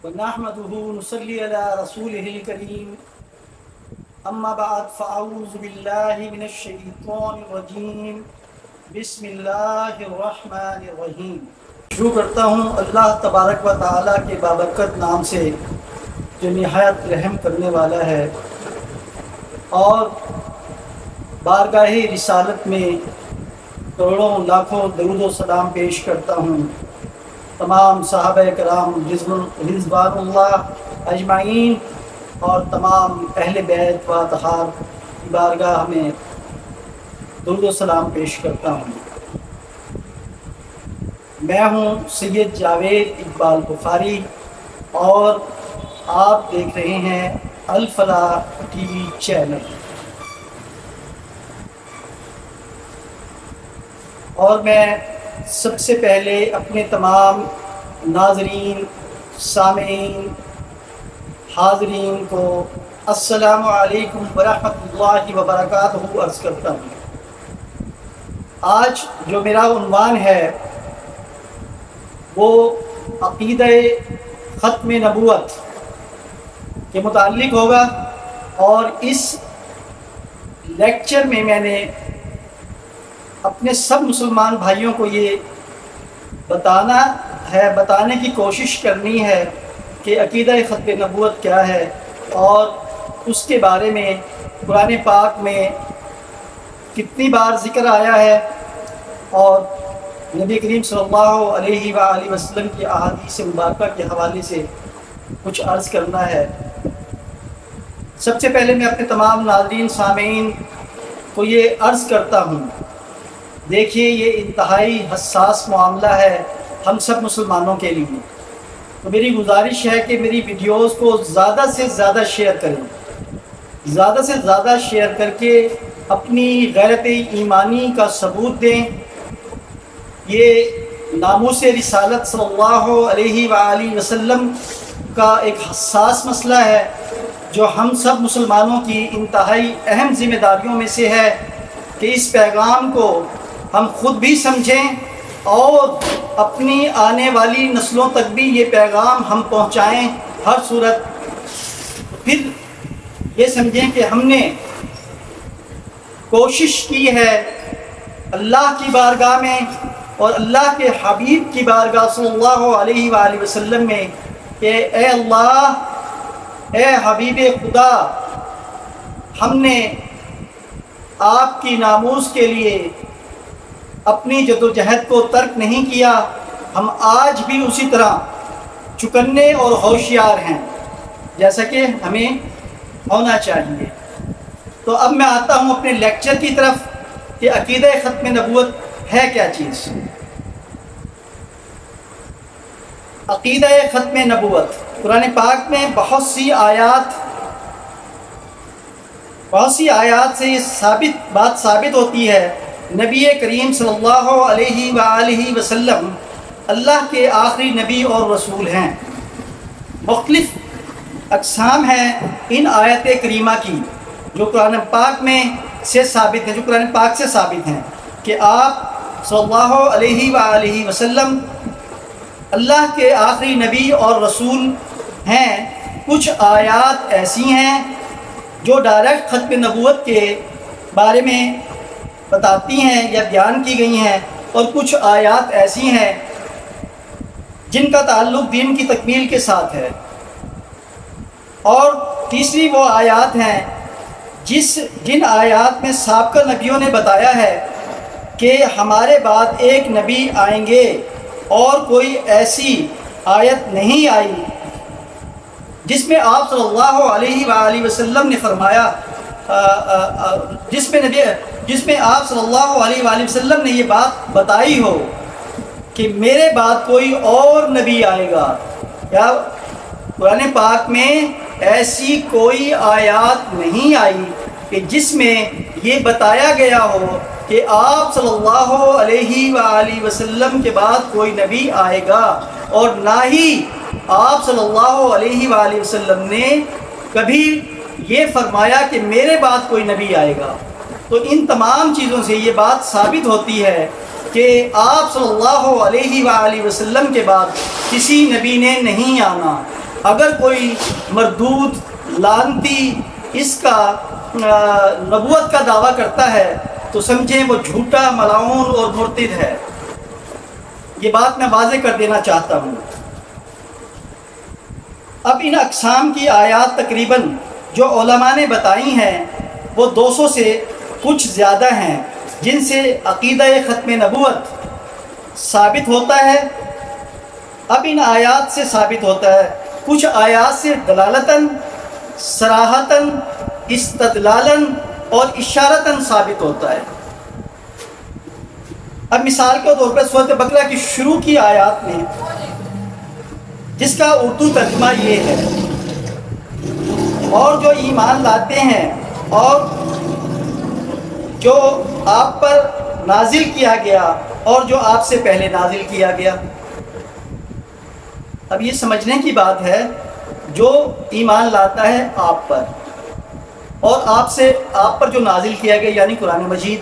ونحمده نصلي على رسوله الكريم اما بعد فاعوذ بالله من الشیطان الرجیم بسم اللہ الرحمن الرحیم۔ شروع کرتا ہوں اللہ تبارک و تعالیٰ کے بابرکت نام سے جو نہایت رحم کرنے والا ہے، اور بارگاہ رسالت میں کروڑوں لاکھوں درود و سلام پیش کرتا ہوں تمام صحابہ کرام رضوان اللہ اجمعین اور تمام اہل بیت و اطہار کی بارگاہ میں درود و سلام پیش کرتا ہوں۔ میں ہوں سید جاوید اقبال بخاری اور آپ دیکھ رہے ہیں الفلاح ٹی وی چینل، اور میں سب سے پہلے اپنے تمام ناظرین، سامعین، حاضرین کو السلام علیکم ورحمۃ اللہ وبرکاتہ عرض کرتا ہوں۔ آج جو میرا عنوان ہے وہ عقیدہ ختم نبوت کے متعلق ہوگا، اور اس لیکچر میں نے اپنے سب مسلمان بھائیوں کو یہ بتانے کی کوشش کرنی ہے کہ عقیدہ ختم نبوت کیا ہے، اور اس کے بارے میں قرآن پاک میں کتنی بار ذکر آیا ہے، اور نبی کریم صلی اللہ علیہ وآلہ وسلم کی احادیث مبارکہ کے حوالے سے کچھ عرض کرنا ہے۔ سب سے پہلے میں اپنے تمام ناظرین، سامعین کو یہ عرض کرتا ہوں، دیکھیے یہ انتہائی حساس معاملہ ہے ہم سب مسلمانوں کے لیے، تو میری گزارش ہے کہ میری ویڈیوز کو زیادہ سے زیادہ شیئر کریں، زیادہ سے زیادہ شیئر کر کے اپنی غیرت ایمانی کا ثبوت دیں۔ یہ ناموس رسالت صلی اللہ علیہ وآلہ وسلم کا ایک حساس مسئلہ ہے جو ہم سب مسلمانوں کی انتہائی اہم ذمہ داریوں میں سے ہے کہ اس پیغام کو ہم خود بھی سمجھیں اور اپنی آنے والی نسلوں تک بھی یہ پیغام ہم پہنچائیں۔ ہر صورت پھر یہ سمجھیں کہ ہم نے کوشش کی ہے اللہ کی بارگاہ میں اور اللہ کے حبیب کی بارگاہ صلی اللہ علیہ وآلہ وسلم میں کہ اے اللہ، اے حبیب خدا، ہم نے آپ کی ناموس کے لیے اپنی جدوجہد کو ترک نہیں کیا، ہم آج بھی اسی طرح چکنے اور ہوشیار ہیں جیسا کہ ہمیں ہونا چاہیے۔ تو اب میں آتا ہوں اپنے لیکچر کی طرف کہ عقیدہ ختم نبوت ہے کیا چیز۔ عقیدہ ختم نبوت قرآن پاک میں بہت سی آیات سے یہ بات ثابت ہوتی ہے۔ نبی کریم صلی اللہ علیہ وآلہ وسلم اللہ کے آخری نبی اور رسول ہیں۔ مختلف اقسام ہیں ان آیت کریمہ کی جو قرآن پاک میں سے ثابت ہیں، جو قرآن پاک سے ثابت ہیں کہ آپ صلی اللہ علیہ وآلہ وسلم اللہ کے آخری نبی اور رسول ہیں۔ کچھ آیات ایسی ہیں جو ڈائریکٹ ختم نبوت کے بارے میں بتاتی ہیں یا بیان کی گئی ہیں، اور کچھ آیات ایسی ہیں جن کا تعلق دین کی تکمیل کے ساتھ ہے، اور تیسری وہ آیات ہیں جن آیات میں سابقہ نبیوں نے بتایا ہے کہ ہمارے بعد ایک نبی آئیں گے، اور کوئی ایسی آیت نہیں آئی جس میں آپ صلی اللہ علیہ وآلہ وسلم نے فرمایا، جس میں آپ صلی اللہ علیہ وآلہ وسلم نے یہ بات بتائی ہو کہ میرے بعد کوئی اور نبی آئے گا۔ یا قرآن پاک میں ایسی کوئی آیات نہیں آئی کہ جس میں یہ بتایا گیا ہو کہ آپ صلی اللہ علیہ وآلہ وسلم کے بعد کوئی نبی آئے گا، اور نہ ہی آپ صلی اللہ علیہ وآلہ وسلم نے کبھی یہ فرمایا کہ میرے بعد کوئی نبی آئے گا۔ تو ان تمام چیزوں سے یہ بات ثابت ہوتی ہے کہ آپ صلی اللہ علیہ وآلہ وسلم کے بعد کسی نبی نے نہیں آنا، اگر کوئی مردود لعنتی اس کا نبوت کا دعویٰ کرتا ہے تو سمجھیں وہ جھوٹا، ملعون اور مرتد ہے۔ یہ بات میں واضح کر دینا چاہتا ہوں۔ اب ان اقسام کی آیات تقریباً جو علماء نے بتائی ہیں وہ 200 سے کچھ زیادہ ہیں، جن سے عقیدہ ختم نبوت ثابت ہوتا ہے۔ اب ان آیات سے ثابت ہوتا ہے، کچھ آیات سے دلالتاً، صراحتاً، استدلالاً اور اشارتاً ثابت ہوتا ہے۔ اب مثال کے طور پر سورۃ بقرہ کی شروع کی آیات میں، جس کا اردو ترجمہ یہ ہے، اور جو ایمان لاتے ہیں اور جو آپ پر نازل کیا گیا اور جو آپ سے پہلے نازل کیا گیا۔ اب یہ سمجھنے کی بات ہے، جو ایمان لاتا ہے آپ پر اور آپ پر جو نازل کیا گیا یعنی قرآن مجید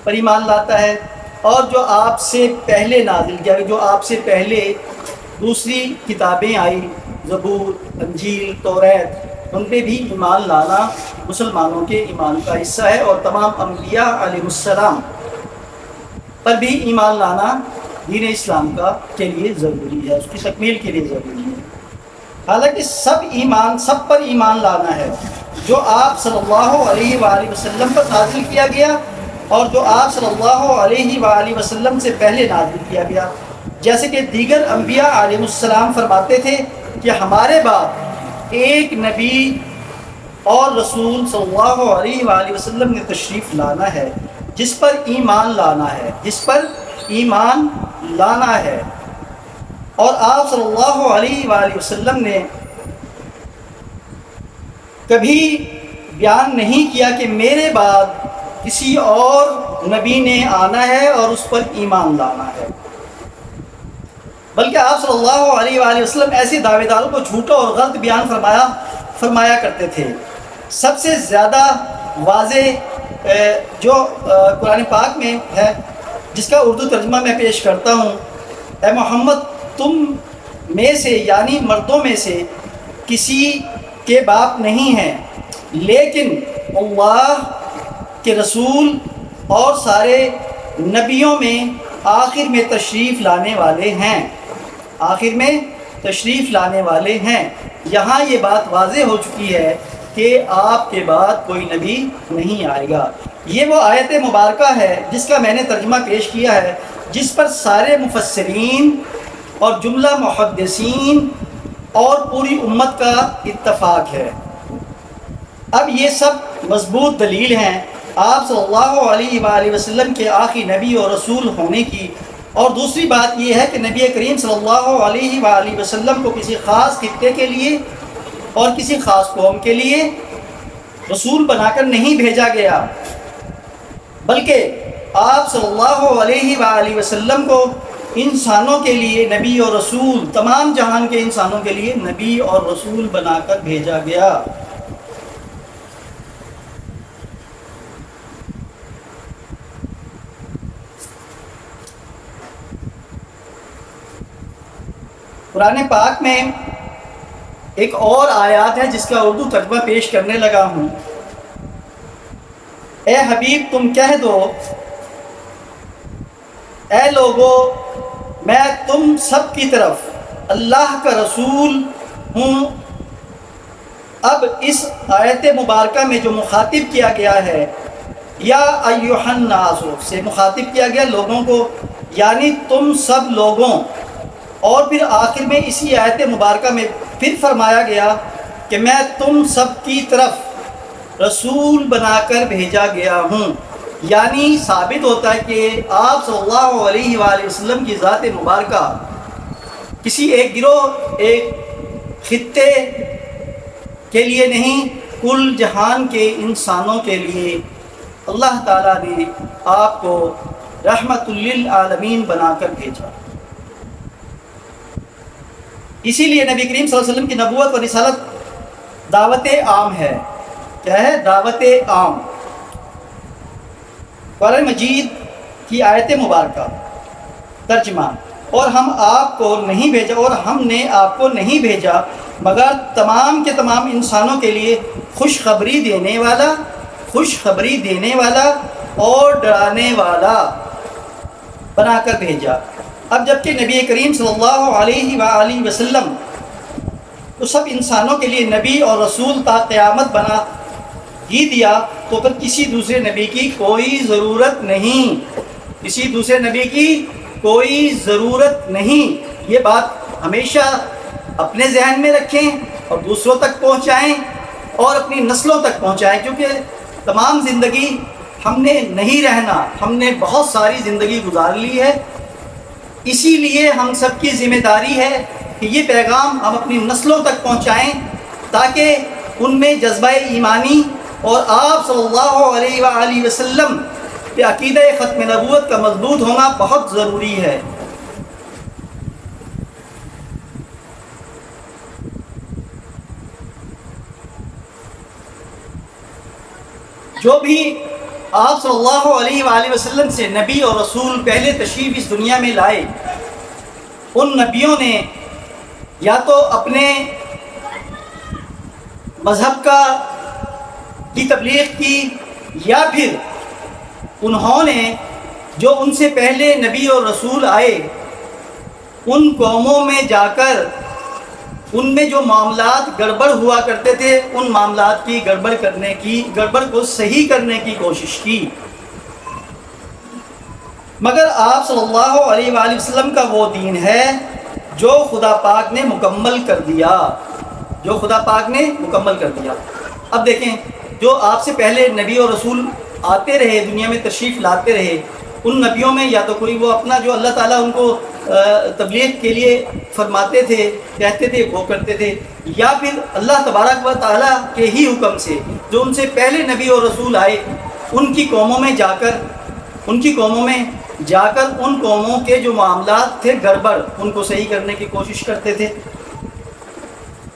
پر ایمان لاتا ہے، اور جو آپ سے پہلے نازل کیا گیا، جو آپ سے پہلے دوسری کتابیں آئی، زبور، انجیل، توریت، ان پہ بھی ایمان لانا مسلمانوں کے ایمان کا حصہ ہے، اور تمام انبیاء علیہ السلام پر بھی ایمان لانا دین اسلام کے لیے ضروری ہے، اس کی تکمیل کے لیے ضروری ہے۔ حالانکہ سب پر ایمان لانا ہے جو آپ صلی اللہ علیہ وآلہ وسلم پر نازل کیا گیا اور جو آپ صلی اللہ علیہ وآلہ وسلم سے پہلے نازل کیا گیا، جیسے کہ دیگر انبیاء علیہ السلام فرماتے تھے کہ ہمارے بعد ایک نبی اور رسول صلی اللہ علیہ وآلہ وسلم نے تشریف لانا ہے جس پر ایمان لانا ہے، اور آپ صلی اللہ علیہ وآلہ وسلم نے کبھی بیان نہیں کیا کہ میرے بعد کسی اور نبی نے آنا ہے اور اس پر ایمان لانا ہے، بلکہ آپ صلی اللہ علیہ وآلہ وسلم ایسے دعوے داروں کو جھوٹا اور غلط بیان فرمایا کرتے تھے۔ سب سے زیادہ واضح جو قرآن پاک میں ہے، جس کا اردو ترجمہ میں پیش کرتا ہوں، اے محمد تم میں سے یعنی مردوں میں سے کسی کے باپ نہیں ہیں، لیکن اللہ کے رسول اور سارے نبیوں میں آخر میں تشریف لانے والے ہیں۔ یہاں یہ بات واضح ہو چکی ہے کہ آپ کے بعد کوئی نبی نہیں آئے گا۔ یہ وہ آیت مبارکہ ہے جس کا میں نے ترجمہ پیش کیا ہے، جس پر سارے مفسرین اور جملہ محدثین اور پوری امت کا اتفاق ہے۔ اب یہ سب مضبوط دلیل ہیں آپ صلی اللہ علیہ وآلہ وسلم کے آخری نبی اور رسول ہونے کی، اور دوسری بات یہ ہے کہ نبی کریم صلی اللہ علیہ وآلہ وسلم کو کسی خاص خطے کے لیے اور کسی خاص قوم کے لیے رسول بنا کر نہیں بھیجا گیا، بلکہ آپ صلی اللہ علیہ وآلہ وسلم کو انسانوں کے لیے نبی اور رسول، تمام جہان کے انسانوں کے لیے نبی اور رسول بنا کر بھیجا گیا۔ قرآن پاک میں ایک اور آیات ہے جس کا اردو ترجمہ پیش کرنے لگا ہوں۔ اے حبیب تم کہہ دو، اے لوگو میں تم سب کی طرف اللہ کا رسول ہوں۔ اب اس آیت مبارکہ میں جو مخاطب کیا گیا ہے، یا ایھا الناس سے مخاطب کیا گیا لوگوں کو، یعنی تم سب لوگوں، اور پھر آخر میں اسی آیت مبارکہ میں پھر فرمایا گیا کہ میں تم سب کی طرف رسول بنا کر بھیجا گیا ہوں، یعنی ثابت ہوتا ہے کہ آپ صلی اللہ علیہ وآلہ وسلم کی ذات مبارکہ کسی ایک گروہ، ایک خطے کے لیے نہیں، کل جہان کے انسانوں کے لیے اللہ تعالیٰ نے آپ کو رحمت للعالمین بنا کر بھیجا۔ اسی لیے نبی کریم صلی اللہ علیہ وسلم کی نبوت و رسالت دعوت عام ہے۔ کیا ہے؟ دعوت عام۔ قرآن مجید کی آیت مبارکہ ترجمہ اور ہم آپ کو نہیں بھیجا، اور ہم نے آپ کو نہیں بھیجا مگر تمام کے تمام انسانوں کے لیے خوشخبری دینے والا اور ڈرانے والا بنا کر بھیجا۔ اب جبکہ نبی کریم صلی اللہ علیہ وآلہ وسلم تو سب انسانوں کے لیے نبی اور رسول تا قیامت بنا ہی دیا، تو پھر کسی دوسرے نبی کی کوئی ضرورت نہیں، کسی دوسرے نبی کی کوئی ضرورت نہیں۔ یہ بات ہمیشہ اپنے ذہن میں رکھیں اور دوسروں تک پہنچائیں اور اپنی نسلوں تک پہنچائیں، کیونکہ تمام زندگی ہم نے نہیں رہنا، ہم نے بہت ساری زندگی گزار لی ہے، اسی لیے ہم سب کی ذمہ داری ہے کہ یہ پیغام ہم اپنی نسلوں تک پہنچائیں، تاکہ ان میں جذبہ ایمانی اور آپ صلی اللہ علیہ وآلہ وسلم کے عقیدہ ختم نبوت کا مضبوط ہونا بہت ضروری ہے۔ جو بھی آپ صلی اللہ علیہ وآلہ وسلم سے نبی اور رسول پہلے تشریف اس دنیا میں لائے، ان نبیوں نے یا تو اپنے مذہب کی تبلیغ کی، یا پھر انہوں نے جو ان سے پہلے نبی اور رسول آئے ان قوموں میں جا کر ان میں جو معاملات گڑبڑ ہوا کرتے تھے ان معاملات کی گڑبڑ کو صحیح کرنے کی کوشش کی۔ مگر آپ صلی اللہ علیہ وآلہ وسلم کا وہ دین ہے جو خدا پاک نے مکمل کر دیا، اب دیکھیں، جو آپ سے پہلے نبی اور رسول آتے رہے، دنیا میں تشریف لاتے رہے، ان نبیوں میں یا تو کوئی وہ اپنا جو اللہ تعالیٰ ان کو تبلیغ کے لیے فرماتے تھے، کہتے تھے، وہ کرتے تھے، یا پھر اللہ تبارک و تعالیٰ کے ہی حکم سے جو ان سے پہلے نبی اور رسول آئے ان کی قوموں میں جا کر ان قوموں کے جو معاملات تھے گڑبڑ ان کو صحیح کرنے کی کوشش کرتے تھے۔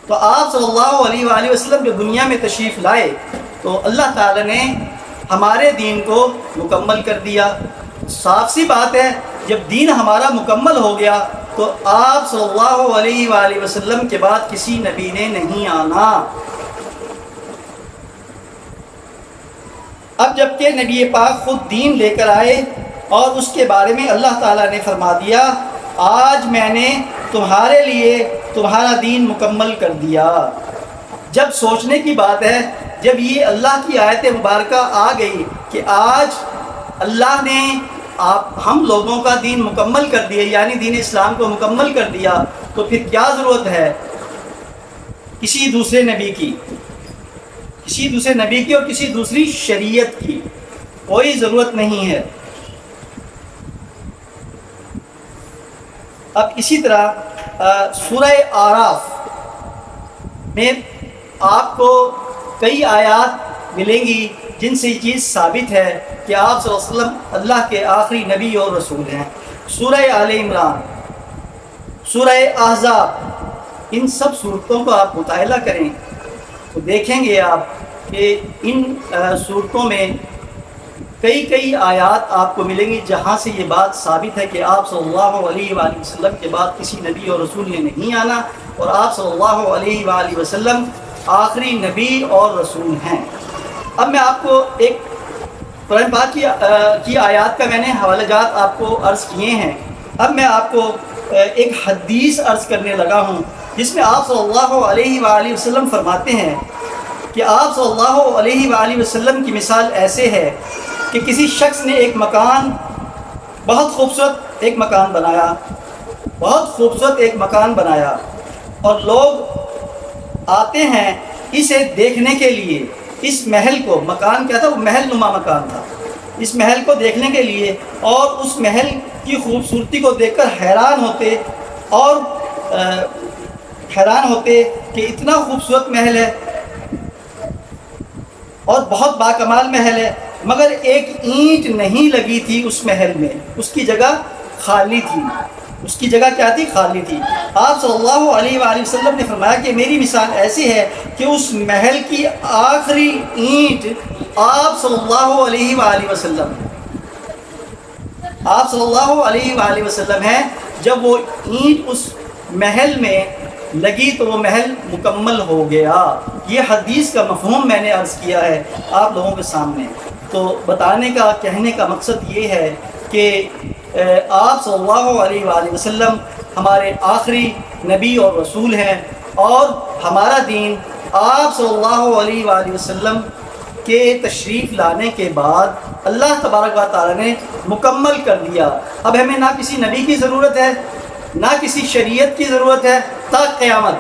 تو آپ صلی اللہ علیہ وآلہ وسلم جو دنیا میں تشریف لائے تو اللہ تعالیٰ نے ہمارے دین کو مکمل کر دیا۔ صاف سی بات ہے، جب دین ہمارا مکمل ہو گیا تو آپ صلی اللہ علیہ وآلہ وسلم کے بعد کسی نبی نے نہیں آنا۔ اب جبکہ نبی پاک خود دین لے کر آئے اور اس کے بارے میں اللہ تعالیٰ نے فرما دیا، آج میں نے تمہارے لیے تمہارا دین مکمل کر دیا۔ جب سوچنے کی بات ہے، جب یہ اللہ کی آیت مبارکہ آ گئی کہ آج اللہ نے ہم لوگوں کا دین مکمل کر دیا، یعنی دین اسلام کو مکمل کر دیا، تو پھر کیا ضرورت ہے کسی دوسرے نبی کی اور کسی دوسری شریعت کی؟ کوئی ضرورت نہیں ہے۔ اب اسی طرح سورہ اعراف میں آپ کو کئی آیات ملیں گی جن سے یہ چیز ثابت ہے کہ آپ صلی اللہ علیہ وسلم اللہ کے آخری نبی اور رسول ہیں۔ سورہ آل عمران، سورہ احزاب، ان سب صورتوں کو آپ مطالعہ کریں تو دیکھیں گے آپ کہ ان صورتوں میں کئی آیات آپ کو ملیں گی جہاں سے یہ بات ثابت ہے کہ آپ صلی اللہ علیہ وآلہ وسلم کے بعد کسی نبی اور رسول نے نہیں آنا، اور آپ صلی اللہ علیہ وآلہ وسلم آخری نبی اور رسول ہیں۔ اب میں آپ کو ایک قرآن پاک کی آیات کا میں نے حوالہ جات آپ کو عرض کیے ہیں، اب میں آپ کو ایک حدیث عرض کرنے لگا ہوں جس میں آپ صلی اللہ علیہ وآلہ وسلم فرماتے ہیں کہ آپ صلی اللہ علیہ وآلہ وسلم کی مثال ایسے ہے کہ کسی شخص نے ایک بہت خوبصورت ایک مکان بنایا اور لوگ آتے ہیں اسے دیکھنے کے لیے، اس محل کو، مکان کیا تھا، وہ محل نما مکان تھا، اس محل کو دیکھنے کے لیے، اور اس محل کی خوبصورتی کو دیکھ کر حیران ہوتے کہ اتنا خوبصورت محل ہے اور بہت باکمال محل ہے، مگر ایک اینٹ نہیں لگی تھی اس محل میں، اس کی جگہ خالی تھی۔ اس کی جگہ کیا تھی؟ خالی تھی۔ آپ صلی اللہ علیہ وآلہ وسلم نے فرمایا کہ میری مثال ایسی ہے کہ اس محل کی آخری اینٹ آپ صلی اللہ علیہ وآلہ وسلم ہیں، جب وہ اینٹ اس محل میں لگی تو وہ محل مکمل ہو گیا۔ یہ حدیث کا مفہوم میں نے عرض کیا ہے آپ لوگوں کے سامنے۔ تو بتانے کا کہنے کا مقصد یہ ہے کہ آپ صلی اللہ علیہ وآلہ وسلم ہمارے آخری نبی اور رسول ہیں، اور ہمارا دین آپ صلی اللہ علیہ وآلہ وسلم کے تشریف لانے کے بعد اللہ تبارک و تعالیٰ نے مکمل کر دیا۔ اب ہمیں نہ کسی نبی کی ضرورت ہے، نہ کسی شریعت کی ضرورت ہے تا قیامت۔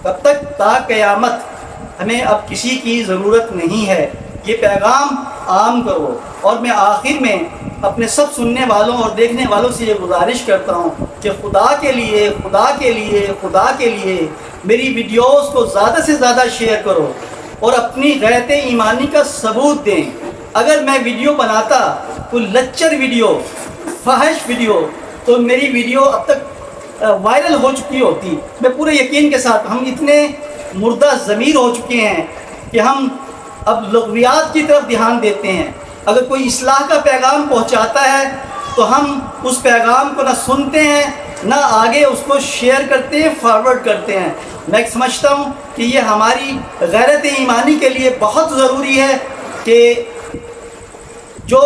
کب تک؟ تا قیامت ہمیں اب کسی کی ضرورت نہیں ہے۔ یہ پیغام عام کرو۔ اور میں آخر میں اپنے سب سننے والوں اور دیکھنے والوں سے یہ گزارش کرتا ہوں کہ خدا کے لیے خدا کے لیے خدا کے لیے میری ویڈیوز کو زیادہ سے زیادہ شیئر کرو اور اپنی غیرت ایمانی کا ثبوت دیں۔ اگر میں ویڈیو بناتا کوئی لچر ویڈیو، فحش ویڈیو، تو میری ویڈیو اب تک وائرل ہو چکی ہوتی۔ میں پورے یقین کے ساتھ، ہم اتنے مردہ ضمیر ہو چکے ہیں کہ ہم اب لغویات کی طرف دھیان دیتے ہیں۔ اگر کوئی اصلاح کا پیغام پہنچاتا ہے تو ہم اس پیغام کو نہ سنتے ہیں نہ آگے اس کو شیئر کرتے ہیں، فارورڈ کرتے ہیں۔ میں سمجھتا ہوں کہ یہ ہماری غیرت ایمانی کے لیے بہت ضروری ہے کہ جو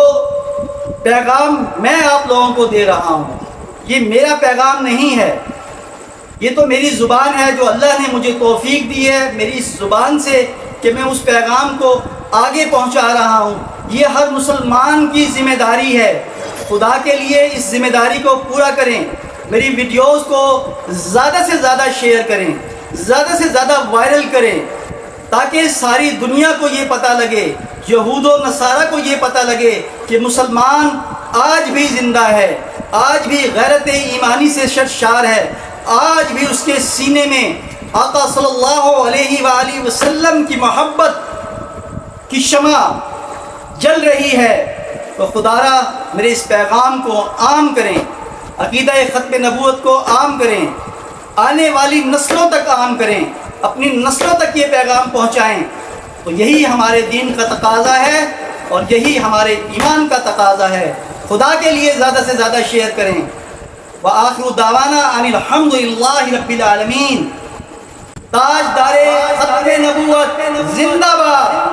پیغام میں آپ لوگوں کو دے رہا ہوں یہ میرا پیغام نہیں ہے، یہ تو میری زبان ہے جو اللہ نے مجھے توفیق دی ہے میری اس زبان سے کہ میں اس پیغام کو آگے پہنچا رہا ہوں۔ یہ ہر مسلمان کی ذمہ داری ہے۔ خدا کے لیے اس ذمہ داری کو پورا کریں، میری ویڈیوز کو زیادہ سے زیادہ شیئر کریں، زیادہ سے زیادہ وائرل کریں، تاکہ ساری دنیا کو یہ پتہ لگے، یہود و نصارہ کو یہ پتہ لگے کہ مسلمان آج بھی زندہ ہے، آج بھی غیرت ایمانی سے سرشار ہے، آج بھی اس کے سینے میں آقا صلی اللہ علیہ وآلہ وسلم کی محبت کی شمع جل رہی ہے۔ تو خدارا میرے اس پیغام کو عام کریں، عقیدہ ختم نبوت کو عام کریں، آنے والی نسلوں تک عام کریں، اپنی نسلوں تک یہ پیغام پہنچائیں۔ تو یہی ہمارے دین کا تقاضا ہے اور یہی ہمارے ایمان کا تقاضا ہے۔ خدا کے لیے زیادہ سے زیادہ شیئر کریں۔ وآخر دعوانا ان الحمد للہ رب العالمین۔ تاجدار ختم نبوت زندہ باد۔